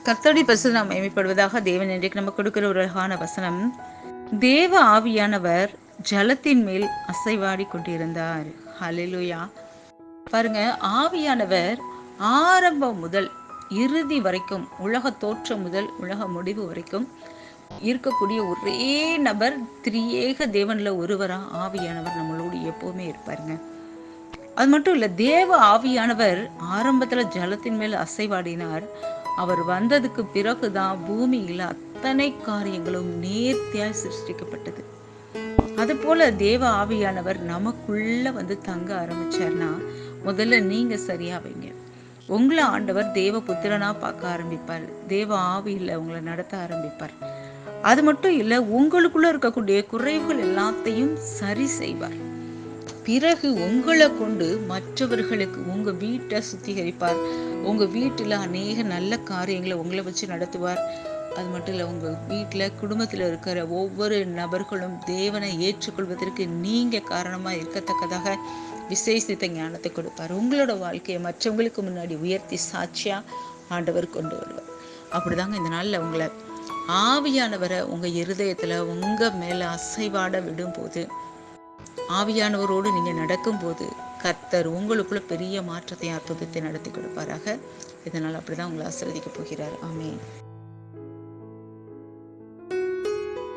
கர்த்தருடைய பரிசுத்த நாமம் மகிமைப்படுவதாக. தேவன் இன்றைக்கு நம்ம கொடுக்கிற ஒரு அழகான வசனம், தேவ ஆவியானவர் ஜலத்தின் மேல் அசைவாடி கொண்டிருந்தார். ஹல்லேலூயா. பாருங்க, ஆவியானவர் ஆரம்பம் முதல் இறுதி வரைக்கும், உலக தோற்றம் முதல் உலக முடிவு வரைக்கும் இருக்கக்கூடிய ஒரே நபர், திரியேக தேவன்ல ஒருவரா ஆவியானவர் நம்மளோடு எப்பவுமே இருப்பாருங்க. அது மட்டும் இல்ல, தேவ ஆவியானவர் ஆரம்பத்துல ஜலத்தின் மேல் அசைவாடினார். அவர் வந்ததுக்கு பிறகுதான் பூமியில அத்தனை காரியங்களும் நேர்த்தியாய் சிருஷ்டிக்கப்பட்டது. அது போல தேவ ஆவியானவர் நமக்குள்ள வந்து தங்க ஆரம்பிச்சார்னா, முதல்ல நீங்க சரியா வைங்க. உங்களை ஆண்டவர் தேவ புத்திரனா பார்க்க ஆரம்பிப்பார். தேவ ஆவியில உங்களை நடத்த ஆரம்பிப்பார். அது மட்டும் இல்ல, உங்களுக்குள்ள இருக்கக்கூடிய குறைவுகள் எல்லாத்தையும் சரி செய்வார். பிறகு உங்களை கொண்டு மற்றவர்களுக்கு உங்க வீட்டை சுத்திகரிப்பார். உங்க வீட்டுல அநேக நல்ல காரியங்களை உங்களை வச்சு நடத்துவார். அது மட்டும் இல்ல, உங்க வீட்டுல குடும்பத்துல இருக்கிற ஒவ்வொரு நபர்களும் தேவனை ஏற்றுக்கொள்வதற்கு நீங்க காரணமா இருக்கத்தக்கதாக விசேஷித்த ஞானத்தை கொடுப்பார். உங்களோட வாழ்க்கையை மற்றவங்களுக்கு முன்னாடி உயர்த்தி சாட்சியா ஆண்டவர் கொண்டு வருவார். அப்படிதாங்க இந்த நாள்ல உங்களை ஆவியானவரை உங்க இருதயத்துல உங்க மேல அசைவாட விடும் போது, ஆவியானவரோடு நீங்க நடக்கும்போது, கர்த்தர் உங்களுக்குள்ள பெரிய மாற்றத்தை, அற்புதத்தை நடத்தி கொடுப்பாராக. இதனால் அப்படிதான் உங்களை ஆசீர்வதிக்க போகிறார். ஆமென்.